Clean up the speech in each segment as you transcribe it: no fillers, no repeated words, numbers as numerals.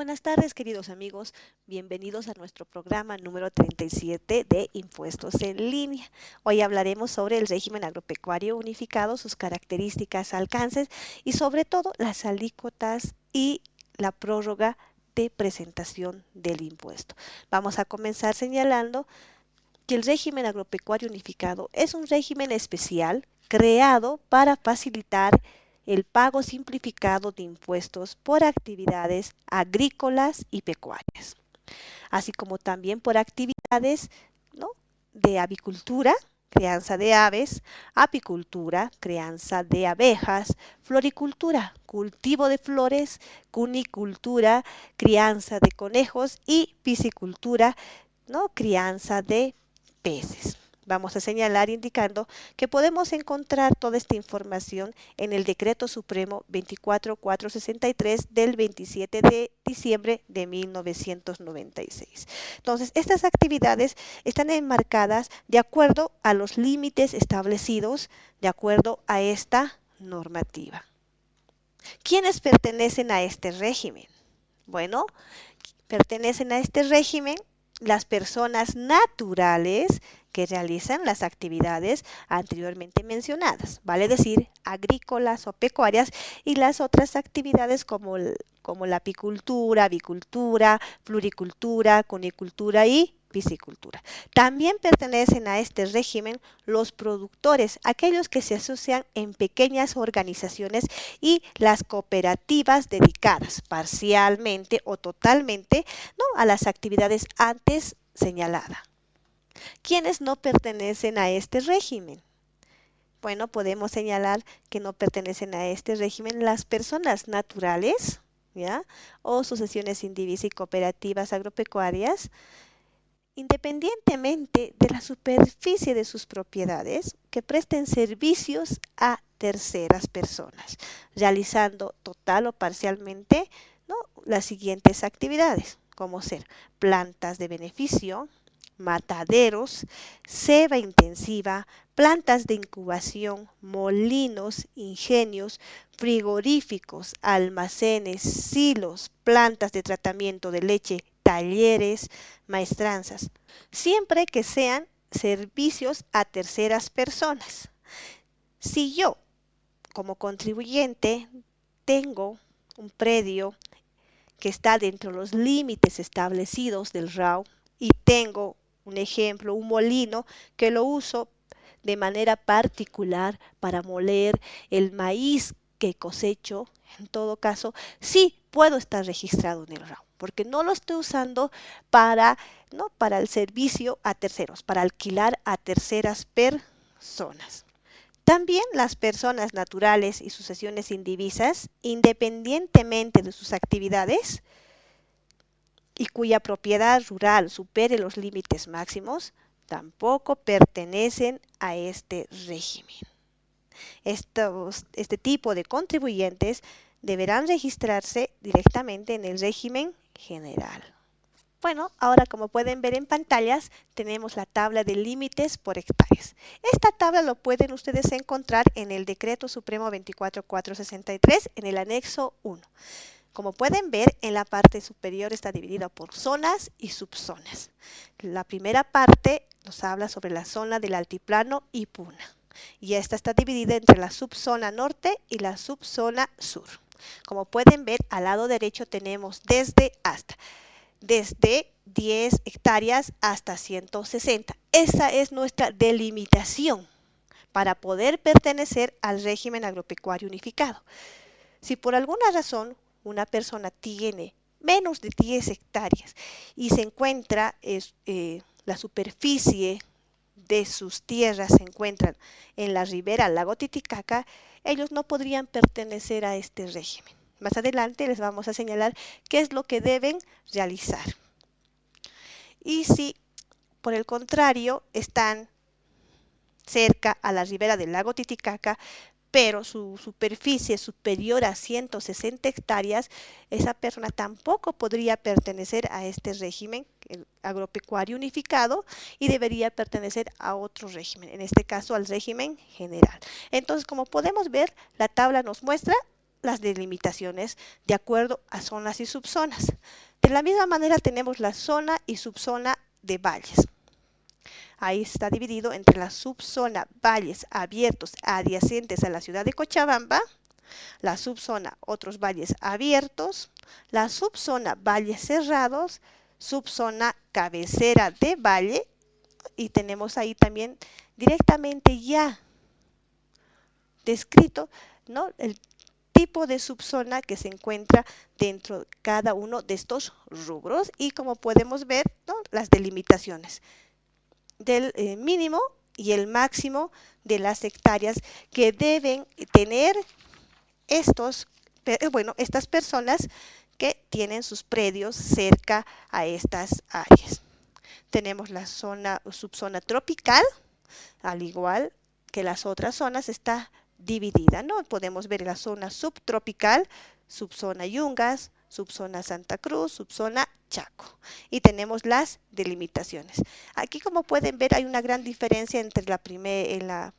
Buenas tardes, queridos amigos. Bienvenidos a nuestro programa número 37 de Impuestos en Línea. Hoy hablaremos sobre el régimen agropecuario unificado, sus características, alcances y sobre todo las alícuotas y la prórroga de presentación del impuesto. Vamos a comenzar señalando que el régimen agropecuario unificado es un régimen especial creado para facilitar el pago simplificado de impuestos por actividades agrícolas y pecuarias, así como también por actividades, ¿no?, de avicultura, crianza de aves, apicultura, crianza de abejas, floricultura, cultivo de flores, cunicultura, crianza de conejos y piscicultura, ¿no?, crianza de peces. Vamos a señalar indicando que podemos encontrar toda esta información en el Decreto Supremo 24463 del 27 de diciembre de 1996. Entonces, estas actividades están enmarcadas de acuerdo a los límites establecidos de acuerdo a esta normativa. ¿Quiénes pertenecen a este régimen? Bueno, pertenecen a este régimen las personas naturales que realizan las actividades anteriormente mencionadas, vale decir, agrícolas o pecuarias, y las otras actividades como la apicultura, avicultura, floricultura, cunicultura y piscicultura. También pertenecen a este régimen los productores, aquellos que se asocian en pequeñas organizaciones, y las cooperativas dedicadas parcialmente o totalmente, ¿no?, a las actividades antes señaladas. ¿Quiénes no pertenecen a este régimen? Bueno, podemos señalar que no pertenecen a este régimen las personas naturales, ¿ya?, o sucesiones indivisas y cooperativas agropecuarias, independientemente de la superficie de sus propiedades, que presten servicios a terceras personas, realizando total o parcialmente, ¿no?, las siguientes actividades, como ser plantas de beneficio, mataderos, ceba intensiva, plantas de incubación, molinos, ingenios, frigoríficos, almacenes, silos, plantas de tratamiento de leche, talleres, maestranzas, siempre que sean servicios a terceras personas. Si yo, como contribuyente, tengo un predio que está dentro de los límites establecidos del RAU y tengo un ejemplo, un molino que lo uso de manera particular para moler el maíz que cosecho, en todo caso, sí puedo estar registrado en el RAU, porque no lo estoy usando no para el servicio a terceros, para alquilar a terceras personas. También las personas naturales y sucesiones indivisas, independientemente de sus actividades, y cuya propiedad rural supere los límites máximos, tampoco pertenecen a este régimen. Este tipo de contribuyentes deberán registrarse directamente en el régimen general. Bueno, ahora como pueden ver en pantallas, tenemos la tabla de límites por hectáreas. Esta tabla lo pueden ustedes encontrar en el Decreto Supremo 24463 en el anexo 1. Como pueden ver, en la parte superior está dividida por zonas y subzonas. La primera parte nos habla sobre la zona del altiplano y Puna. Y esta está dividida entre la subzona norte y la subzona sur. Como pueden ver, al lado derecho tenemos desde 10 hectáreas hasta 160. Esa es nuestra delimitación para poder pertenecer al régimen agropecuario unificado. Si por alguna razón una persona tiene menos de 10 hectáreas y se encuentra la superficie de sus tierras se encuentran en la ribera al lago Titicaca, ellos no podrían pertenecer a este régimen. Más adelante les vamos a señalar qué es lo que deben realizar. Y si, por el contrario, están cerca a la ribera del lago Titicaca, pero su superficie es superior a 160 hectáreas, esa persona tampoco podría pertenecer a este régimen agropecuario unificado y debería pertenecer a otro régimen, en este caso al régimen general. Entonces, como podemos ver, la tabla nos muestra las delimitaciones de acuerdo a zonas y subzonas. De la misma manera tenemos la zona y subzona de valles. Ahí está dividido entre la subzona valles abiertos adyacentes a la ciudad de Cochabamba, la subzona otros valles abiertos, la subzona valles cerrados, subzona cabecera de valle, y tenemos ahí también directamente ya descrito, ¿no?, el tipo de subzona que se encuentra dentro de cada uno de estos rubros, y como podemos ver, ¿no?, las delimitaciones del mínimo y el máximo de las hectáreas que deben tener estas personas que tienen sus predios cerca a estas áreas. Tenemos la zona o subzona tropical, al igual que las otras zonas, está dividida, ¿no? Podemos ver la zona subtropical, subzona Yungas, subzona Santa Cruz, subzona Chaco. Y tenemos las delimitaciones. Aquí, como pueden ver, hay una gran diferencia entre en la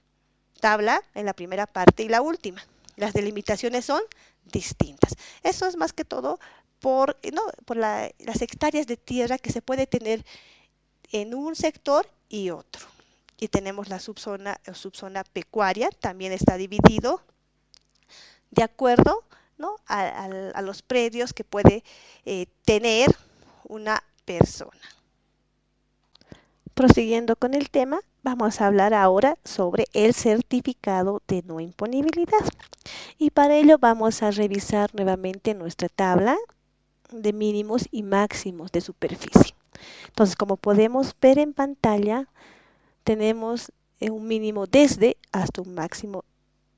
tabla, en la primera parte y la última. Las delimitaciones son distintas. Eso es más que todo por las hectáreas de tierra que se puede tener en un sector y otro. Y tenemos la subzona pecuaria, también está dividido de acuerdo, ¿no?, a los predios que puede tener una persona. Prosiguiendo con el tema, vamos a hablar ahora sobre el certificado de no imponibilidad. Y para ello vamos a revisar nuevamente nuestra tabla de mínimos y máximos de superficie. Entonces, como podemos ver en pantalla, tenemos un mínimo desde hasta un máximo,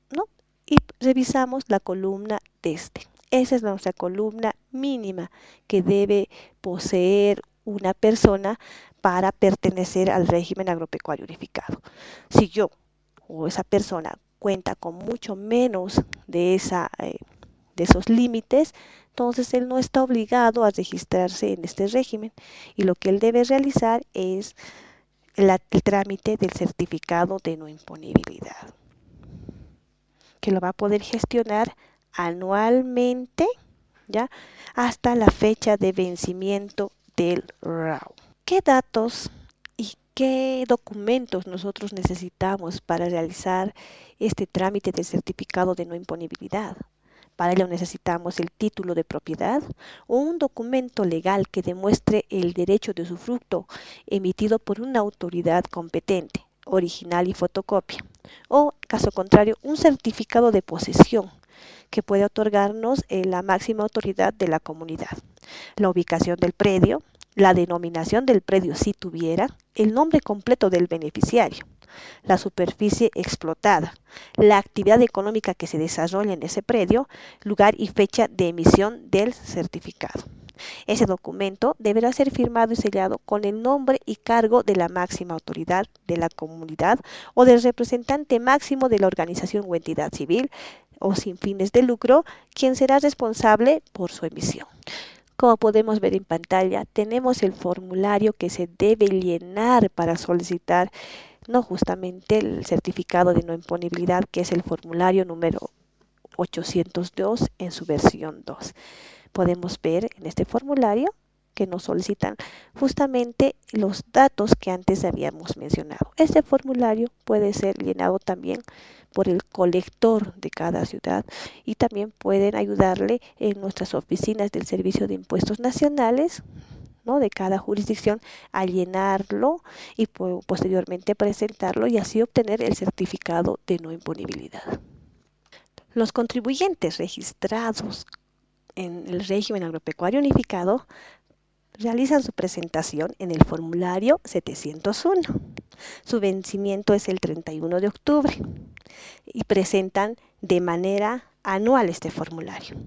¿no? Y revisamos la columna desde. Esa es nuestra columna mínima que debe poseer una persona para pertenecer al régimen agropecuario unificado. Si yo o esa persona cuenta con mucho menos de esos límites, entonces él no está obligado a registrarse en este régimen, y lo que él debe realizar es el trámite del certificado de no imponibilidad, que lo va a poder gestionar anualmente, ¿ya?, hasta la fecha de vencimiento del RAU. ¿Qué datos y qué documentos nosotros necesitamos para realizar este trámite del certificado de no imponibilidad? Para ello necesitamos el título de propiedad o un documento legal que demuestre el derecho de usufructo emitido por una autoridad competente, original y fotocopia, o, caso contrario, un certificado de posesión que puede otorgarnos la máxima autoridad de la comunidad, la ubicación del predio, la denominación del predio si tuviera, el nombre completo del beneficiario, la superficie explotada, la actividad económica que se desarrolla en ese predio, lugar y fecha de emisión del certificado. Ese documento deberá ser firmado y sellado con el nombre y cargo de la máxima autoridad de la comunidad o del representante máximo de la organización o entidad civil o sin fines de lucro, quien será responsable por su emisión. Como podemos ver en pantalla, tenemos el formulario que se debe llenar para solicitar justamente el certificado de no imponibilidad, que es el formulario número 802 en su versión 2. Podemos ver en este formulario que nos solicitan justamente los datos que antes habíamos mencionado. Este formulario puede ser llenado también por el colector de cada ciudad, y también pueden ayudarle en nuestras oficinas del Servicio de Impuestos Nacionales, ¿no?, de cada jurisdicción, a llenarlo y posteriormente presentarlo y así obtener el certificado de no imponibilidad. Los contribuyentes registrados en el régimen agropecuario unificado realizan su presentación en el formulario 701. Su vencimiento es el 31 de octubre y presentan de manera anual este formulario.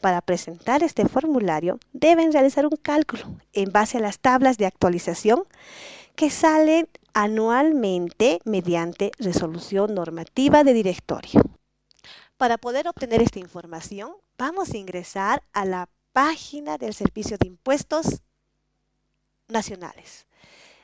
Para presentar este formulario deben realizar un cálculo en base a las tablas de actualización que salen anualmente mediante resolución normativa de directorio. Para poder obtener esta información, vamos a ingresar a la página del Servicio de Impuestos Nacionales,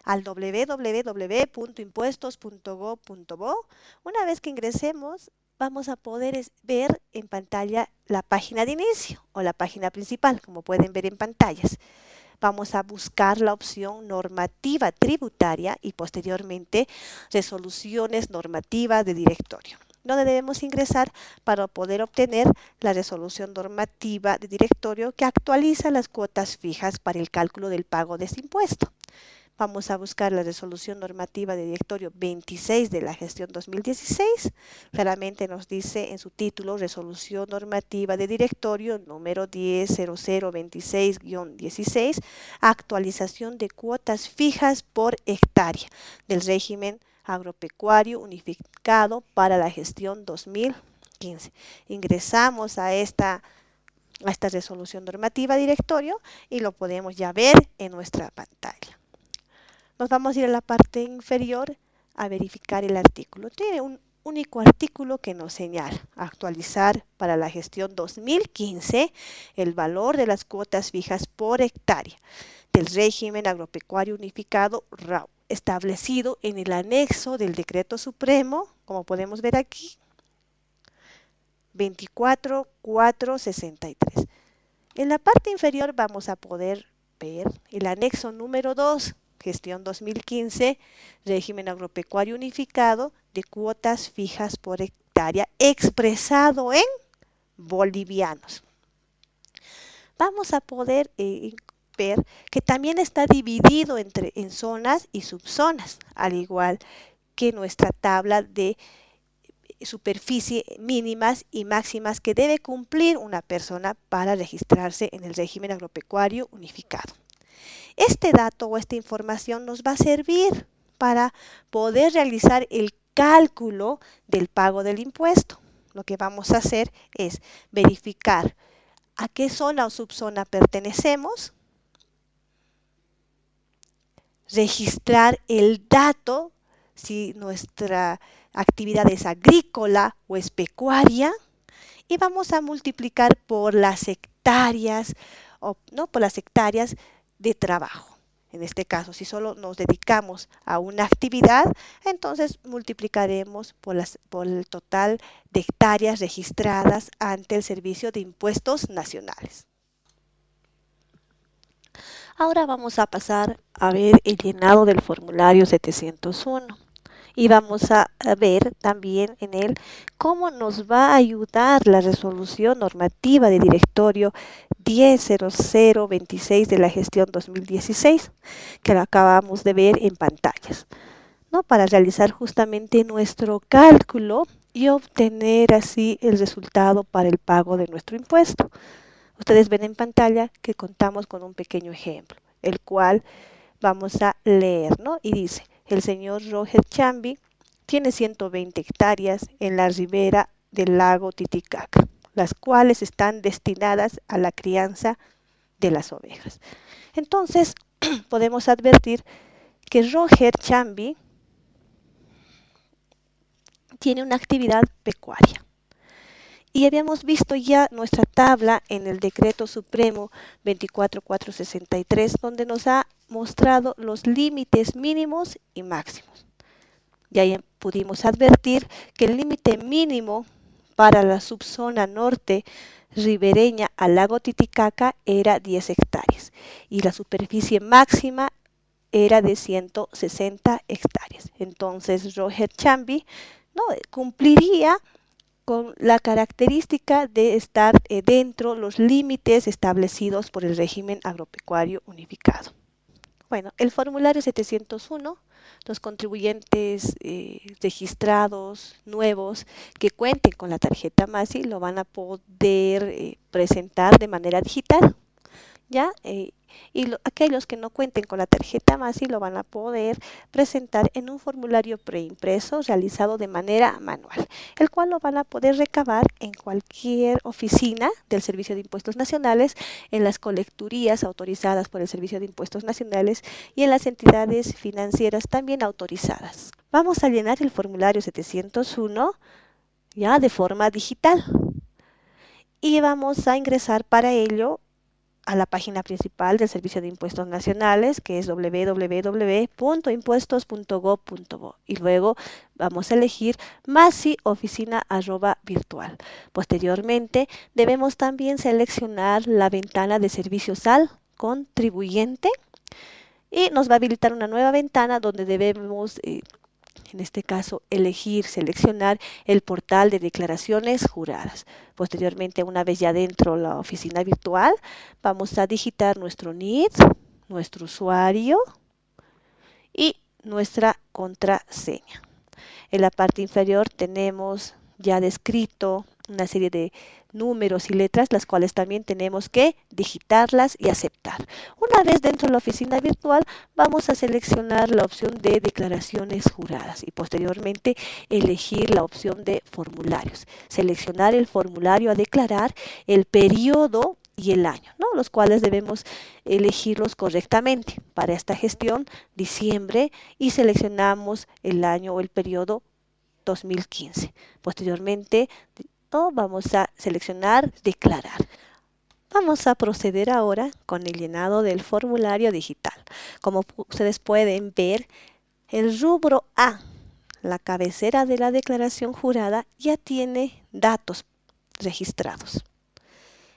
al www.impuestos.gov.bo. Una vez que ingresemos, vamos a poder ver en pantalla la página de inicio o la página principal, como pueden ver en pantallas. Vamos a buscar la opción normativa tributaria y posteriormente resoluciones normativas de directorio, donde debemos ingresar para poder obtener la resolución normativa de directorio que actualiza las cuotas fijas para el cálculo del pago de este impuesto. Vamos a buscar la resolución normativa de directorio 26 de la gestión 2016. Claramente nos dice en su título resolución normativa de directorio número 10.0026-16, actualización de cuotas fijas por hectárea del régimen agropecuario unificado para la gestión 2015. Ingresamos a esta resolución normativa de directorio y lo podemos ya ver en nuestra pantalla. Nos vamos a ir a la parte inferior a verificar el artículo. Tiene un único artículo que nos señala actualizar para la gestión 2015 el valor de las cuotas fijas por hectárea del régimen agropecuario unificado RAU, establecido en el anexo del decreto supremo, como podemos ver aquí, 24463. En la parte inferior vamos a poder ver el anexo número 2, gestión 2015, régimen agropecuario unificado de cuotas fijas por hectárea expresado en bolivianos. Vamos a poder ver que también está dividido en zonas y subzonas, al igual que nuestra tabla de superficie mínimas y máximas que debe cumplir una persona para registrarse en el régimen agropecuario unificado. Este dato o esta información nos va a servir para poder realizar el cálculo del pago del impuesto. Lo que vamos a hacer es verificar a qué zona o subzona pertenecemos, registrar el dato si nuestra actividad es agrícola o es pecuaria y vamos a multiplicar por las hectáreas por las hectáreas de trabajo. En este caso, si solo nos dedicamos a una actividad, entonces multiplicaremos por el total de hectáreas registradas ante el Servicio de Impuestos Nacionales. Ahora vamos a pasar a ver el llenado del formulario 701. Y vamos a ver también en él cómo nos va a ayudar la resolución normativa de directorio 10.0026 de la gestión 2016, que lo acabamos de ver en pantallas, ¿no? Para realizar justamente nuestro cálculo y obtener así el resultado para el pago de nuestro impuesto. Ustedes ven en pantalla que contamos con un pequeño ejemplo, el cual vamos a leer, ¿no? Y dice: el señor Roger Chambi tiene 120 hectáreas en la ribera del lago Titicaca, las cuales están destinadas a la crianza de las ovejas. Entonces, podemos advertir que Roger Chambi tiene una actividad pecuaria. Y habíamos visto ya nuestra tabla en el decreto supremo 24463, donde nos ha mostrado los límites mínimos y máximos. Ya pudimos advertir que el límite mínimo para la subzona norte ribereña al lago Titicaca era 10 hectáreas y la superficie máxima era de 160 hectáreas. Entonces Roger Chambi cumpliría con la característica de estar dentro de los límites establecidos por el régimen agropecuario unificado. Bueno, el formulario 701, los contribuyentes registrados nuevos que cuenten con la tarjeta MASI lo van a poder presentar de manera digital, ¿ya? Aquellos que no cuenten con la tarjeta MASI lo van a poder presentar en un formulario preimpreso realizado de manera manual, el cual lo van a poder recabar en cualquier oficina del Servicio de Impuestos Nacionales, en las colecturías autorizadas por el Servicio de Impuestos Nacionales y en las entidades financieras también autorizadas. Vamos a llenar el formulario 701 ya de forma digital y vamos a ingresar para ello a la página principal del Servicio de Impuestos Nacionales, que es www.impuestos.gov.bo, y luego vamos a elegir MASI oficina @virtual. Posteriormente, debemos también seleccionar la ventana de servicios al contribuyente y nos va a habilitar una nueva ventana donde debemos en este caso, seleccionar el portal de declaraciones juradas. Posteriormente, una vez ya dentro de la oficina virtual, vamos a digitar nuestro NID, nuestro usuario y nuestra contraseña. En la parte inferior tenemos ya descrito una serie de números y letras, las cuales también tenemos que digitarlas y aceptar. Una vez dentro de la oficina virtual, vamos a seleccionar la opción de declaraciones juradas y posteriormente elegir la opción de formularios. Seleccionar el formulario a declarar, el periodo y el año, ¿no? Los cuales debemos elegirlos correctamente. Para esta gestión, diciembre, y seleccionamos el año o el periodo 2015. Posteriormente, vamos a seleccionar declarar. Vamos a proceder ahora con el llenado del formulario digital. Como ustedes pueden ver, el rubro A, la cabecera de la declaración jurada, ya tiene datos registrados.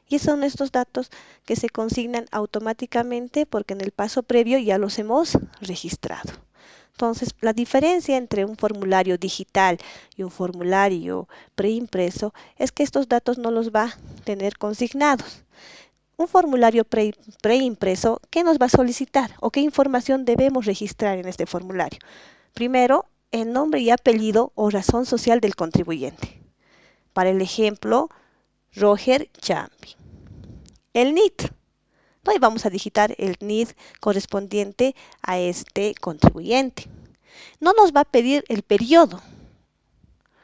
Y son estos datos que se consignan automáticamente porque en el paso previo ya los hemos registrado. Entonces, la diferencia entre un formulario digital y un formulario preimpreso es que estos datos no los va a tener consignados. Un formulario preimpreso, ¿qué nos va a solicitar o qué información debemos registrar en este formulario? Primero, el nombre y apellido o razón social del contribuyente. Para el ejemplo, Roger Chambi. El NID. Y vamos a digitar el NID correspondiente a este contribuyente. No nos va a pedir el periodo,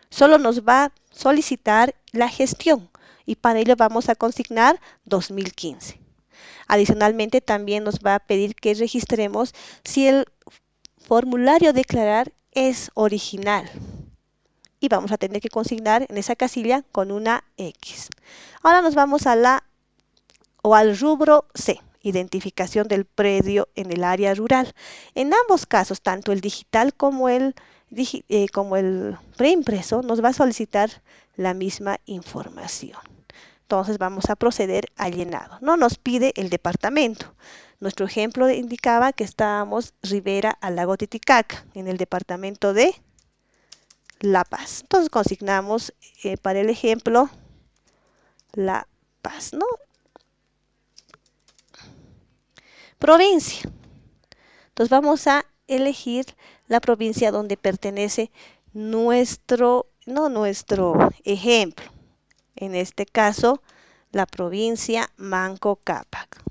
solo nos va a solicitar la gestión y para ello vamos a consignar 2015. Adicionalmente también nos va a pedir que registremos si el formulario a declarar es original y vamos a tener que consignar en esa casilla con una X. Ahora nos vamos al rubro C, identificación del predio en el área rural. En ambos casos, tanto el digital como el preimpreso, nos va a solicitar la misma información. Entonces vamos a proceder al llenado. No nos pide el departamento. Nuestro ejemplo indicaba que estábamos Ribera al lago Titicaca, en el departamento de La Paz. Entonces consignamos para el ejemplo La Paz, ¿no? Provincia. Entonces vamos a elegir la provincia donde pertenece nuestro ejemplo. En este caso, la provincia Manco Cápac.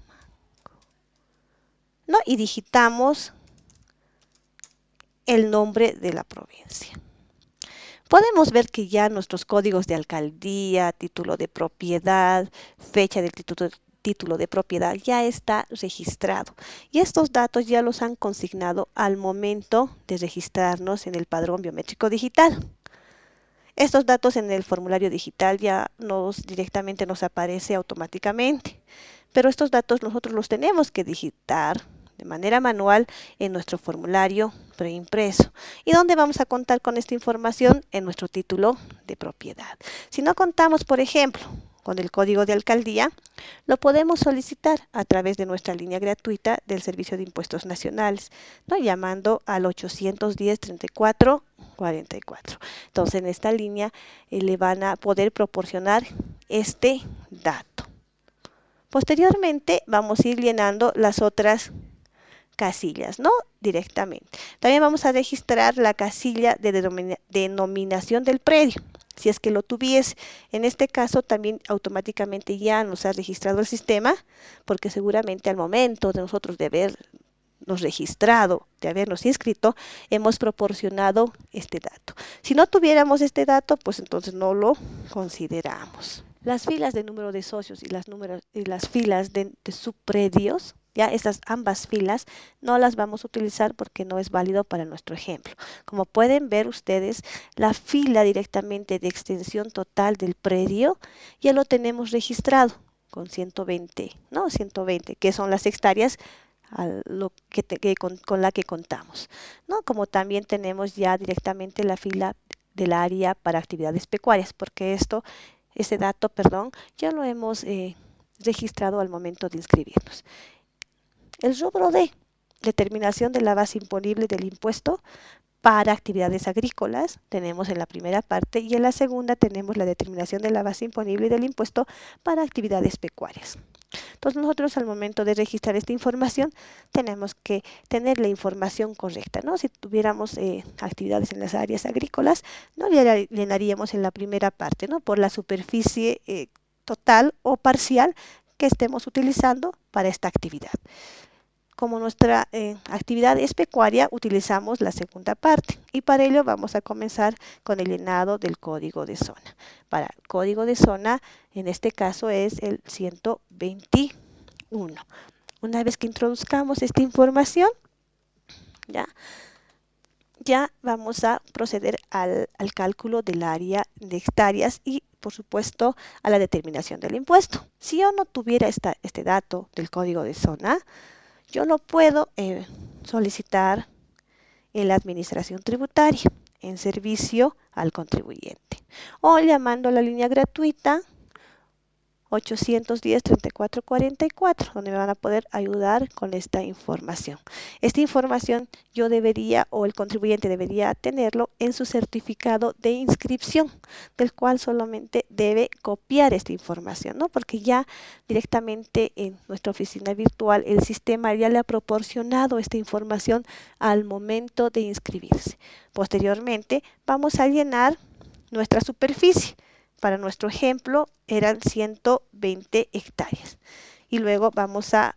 ¿No? Y digitamos el nombre de la provincia. Podemos ver que ya nuestros códigos de alcaldía, título de propiedad, fecha del título de propiedad ya está registrado y estos datos ya los han consignado al momento de registrarnos en el padrón biométrico digital. Estos datos en el formulario digital ya directamente nos aparece automáticamente, pero estos datos nosotros los tenemos que digitar de manera manual en nuestro formulario preimpreso. ¿Y dónde vamos a contar con esta información? En nuestro título de propiedad. Si no contamos, por ejemplo, con el código de alcaldía, lo podemos solicitar a través de nuestra línea gratuita del Servicio de Impuestos Nacionales, ¿no? Llamando al 810-3444. Entonces, en esta línea le van a poder proporcionar este dato. Posteriormente, vamos a ir llenando las otras casillas, ¿no? Directamente. También vamos a registrar la casilla de denominación del predio. Si es que lo tuviese, en este caso también automáticamente ya nos ha registrado el sistema, porque seguramente al momento de nosotros de habernos registrado, de habernos inscrito, hemos proporcionado este dato. Si no tuviéramos este dato, pues entonces no lo consideramos. Las filas de número de socios y las filas de subpredios, ya estas ambas filas no las vamos a utilizar porque no es válido para nuestro ejemplo. Como pueden ver ustedes, la fila directamente de extensión total del predio ya lo tenemos registrado. con 120, ¿no? 120, que son las hectáreas con la que contamos, ¿no? Como también tenemos ya directamente la fila del área para actividades pecuarias, porque ese dato, perdón, ya lo hemos registrado al momento de inscribirnos. El rubro D, determinación de la base imponible del impuesto para actividades agrícolas, tenemos en la primera parte, y en la segunda tenemos la determinación de la base imponible del impuesto para actividades pecuarias. Entonces nosotros al momento de registrar esta información tenemos que tener la información correcta, ¿no? Si tuviéramos actividades en las áreas agrícolas, no llenaríamos en la primera parte, ¿no? Por la superficie total o parcial que estemos utilizando para esta actividad. Como nuestra actividad es pecuaria, utilizamos la segunda parte y para ello vamos a comenzar con el llenado del código de zona. Para el código de zona, en este caso es el 121. Una vez que introduzcamos esta información, ya vamos a proceder al cálculo del área de hectáreas y, por supuesto, a la determinación del impuesto. Si yo no tuviera este dato del código de zona, yo lo puedo solicitar en la administración tributaria, en servicio al contribuyente, o llamando a la línea gratuita 810-3444, donde me van a poder ayudar con esta información. Esta información yo debería, o el contribuyente debería tenerlo en su certificado de inscripción, del cual solamente debe copiar esta información, ¿no? Porque ya directamente en nuestra oficina virtual el sistema ya le ha proporcionado esta información al momento de inscribirse. Posteriormente vamos a llenar nuestra superficie. Para nuestro ejemplo eran 120 hectáreas. Y luego vamos a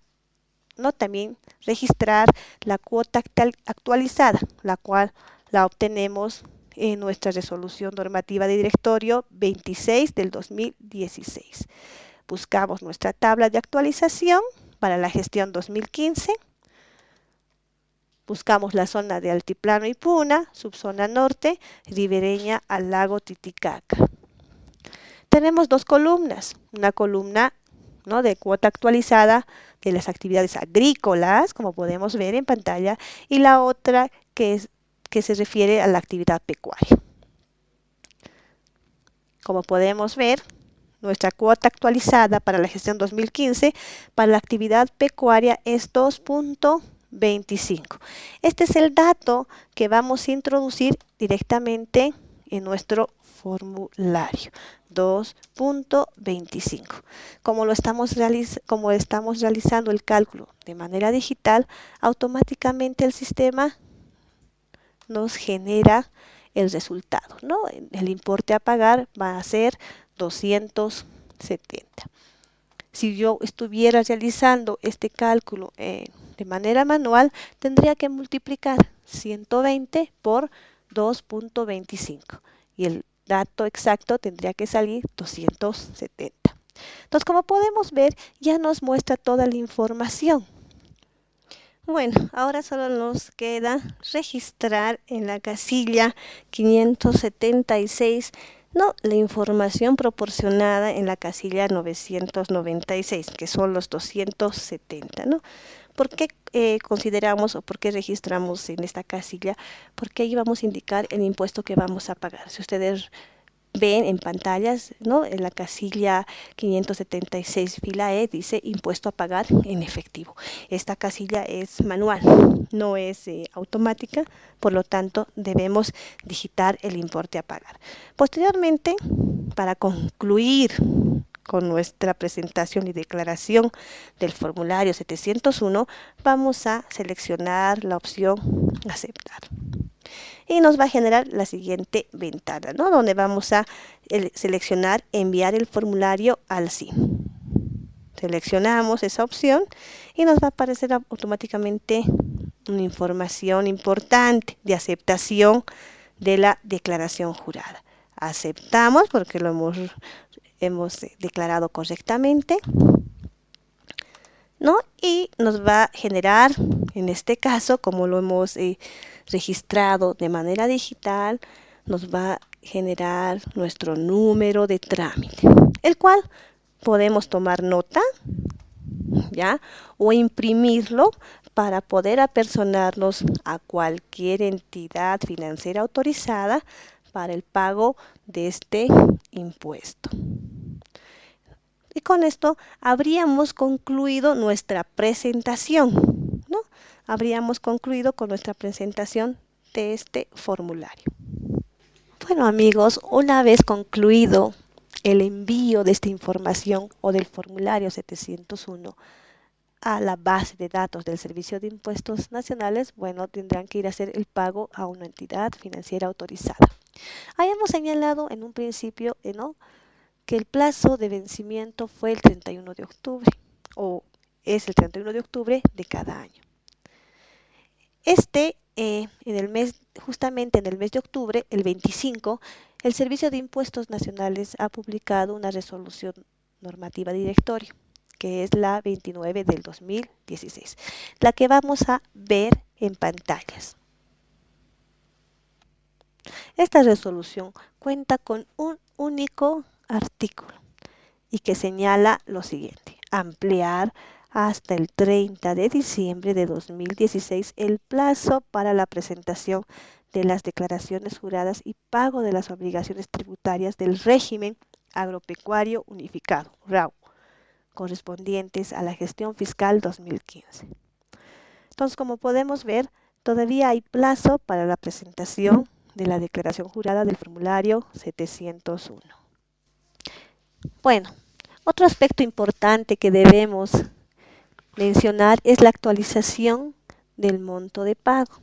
también registrar la cuota actualizada, la cual la obtenemos en nuestra resolución normativa de directorio 26 del 2016. Buscamos nuestra tabla de actualización para la gestión 2015. Buscamos la zona de Altiplano y Puna, subzona norte, ribereña al lago Titicaca. Tenemos dos columnas, una columna, ¿no?, de cuota actualizada de las actividades agrícolas, como podemos ver en pantalla, y la otra que se refiere a la actividad pecuaria. Como podemos ver, nuestra cuota actualizada para la gestión 2015 para la actividad pecuaria es 2.25. Este es el dato que vamos a introducir directamente en nuestro formulario. 2.25. Como estamos realizando el cálculo de manera digital, automáticamente el sistema nos genera el resultado, ¿no? El importe a pagar va a ser 270. Si yo estuviera realizando este cálculo de manera manual, tendría que multiplicar 120 por 2.25 y el dato exacto tendría que salir 270. Entonces, como podemos ver, ya nos muestra toda la información. Bueno, ahora solo nos queda registrar en la casilla 576, la información proporcionada en la casilla 996, que son los 270, ¿no? ¿Por qué consideramos o por qué registramos en esta casilla? Porque ahí vamos a indicar el impuesto que vamos a pagar. Si ustedes ven en pantallas, ¿no?, en la casilla 576 fila E dice impuesto a pagar en efectivo. Esta casilla es manual, no es automática, por lo tanto debemos digitar el importe a pagar. Posteriormente, para concluir con nuestra presentación y declaración del formulario 701, vamos a seleccionar la opción aceptar. Y nos va a generar la siguiente ventana, ¿no?, donde vamos a seleccionar enviar el formulario al SIN. Seleccionamos esa opción y nos va a aparecer automáticamente una información importante de aceptación de la declaración jurada. Aceptamos porque lo hemos declarado correctamente, ¿no? Y nos va a generar, en este caso, como lo hemos registrado de manera digital, nos va a generar nuestro número de trámite, el cual podemos tomar nota, ¿ya? O imprimirlo para poder apersonarnos a cualquier entidad financiera autorizada para el pago de este impuesto. Y con esto habríamos concluido nuestra presentación, ¿no? Habríamos concluido con nuestra presentación de este formulario. Bueno, amigos, una vez concluido el envío de esta información o del formulario 701 a la base de datos del Servicio de Impuestos Nacionales, bueno, tendrán que ir a hacer el pago a una entidad financiera autorizada. Habíamos señalado en un principio, ¿no?, que el plazo de vencimiento fue el 31 de octubre, o es el 31 de octubre de cada año. Justamente en el mes de octubre, el 25, el Servicio de Impuestos Nacionales ha publicado una resolución normativa directorio, que es la 29 del 2016, la que vamos a ver en pantallas. Esta resolución cuenta con un único artículo y que señala lo siguiente: ampliar hasta el 30 de diciembre de 2016 el plazo para la presentación de las declaraciones juradas y pago de las obligaciones tributarias del régimen agropecuario unificado, RAU, correspondientes a la gestión fiscal 2015. Entonces, como podemos ver, todavía hay plazo para la presentación de la declaración jurada del formulario 701. Bueno, otro aspecto importante que debemos mencionar es la actualización del monto de pago,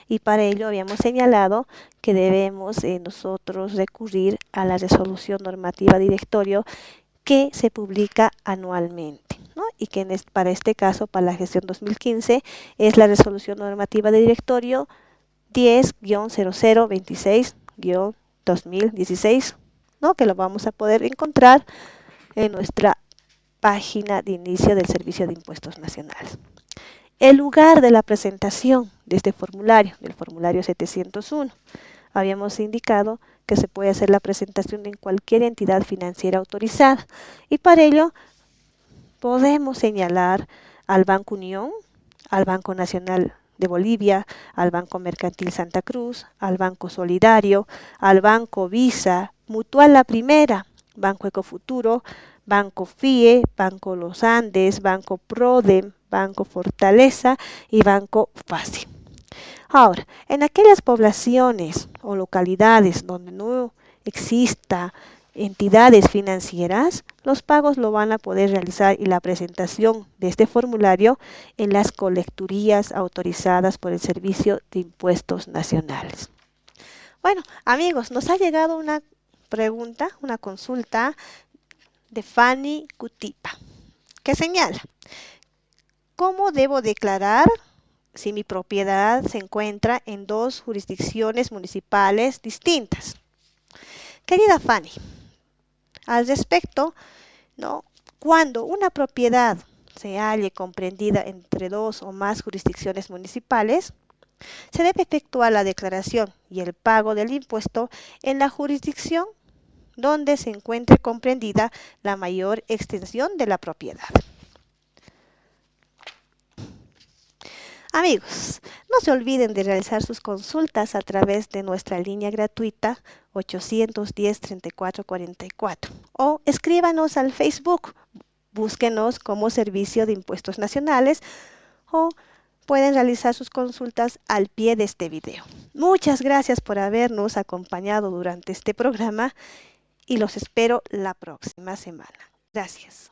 y para ello habíamos señalado que debemos nosotros recurrir a la resolución normativa directorio que se publica anualmente, ¿no? Y que para este caso, para la gestión 2015, es la resolución normativa de directorio 10-0026-2016, ¿no?, que lo vamos a poder encontrar en nuestra página de inicio del Servicio de Impuestos Nacionales. El lugar de la presentación de este formulario, del formulario 701, habíamos indicado que se puede hacer la presentación en cualquier entidad financiera autorizada, y para ello podemos señalar al Banco Unión, al Banco Nacional de Bolivia, al Banco Mercantil Santa Cruz, al Banco Solidario, al Banco Visa, Mutual La Primera, Banco Ecofuturo, Banco FIE, Banco Los Andes, Banco Prodem, Banco Fortaleza y Banco Fácil. Ahora, en aquellas poblaciones o localidades donde no exista entidades financieras, los pagos lo van a poder realizar y la presentación de este formulario en las colecturías autorizadas por el Servicio de Impuestos Nacionales. Bueno, amigos, nos ha llegado una pregunta, una consulta de Fanny Cutipa, que señala: ¿cómo debo declarar si mi propiedad se encuentra en dos jurisdicciones municipales distintas? Querida Fanny, al respecto, ¿no?, cuando una propiedad se halle comprendida entre dos o más jurisdicciones municipales, se debe efectuar la declaración y el pago del impuesto en la jurisdicción donde se encuentre comprendida la mayor extensión de la propiedad. Amigos, no se olviden de realizar sus consultas a través de nuestra línea gratuita 810-3444 o escríbanos al Facebook, búsquenos como Servicio de Impuestos Nacionales, o pueden realizar sus consultas al pie de este video. Muchas gracias por habernos acompañado durante este programa y los espero la próxima semana. Gracias.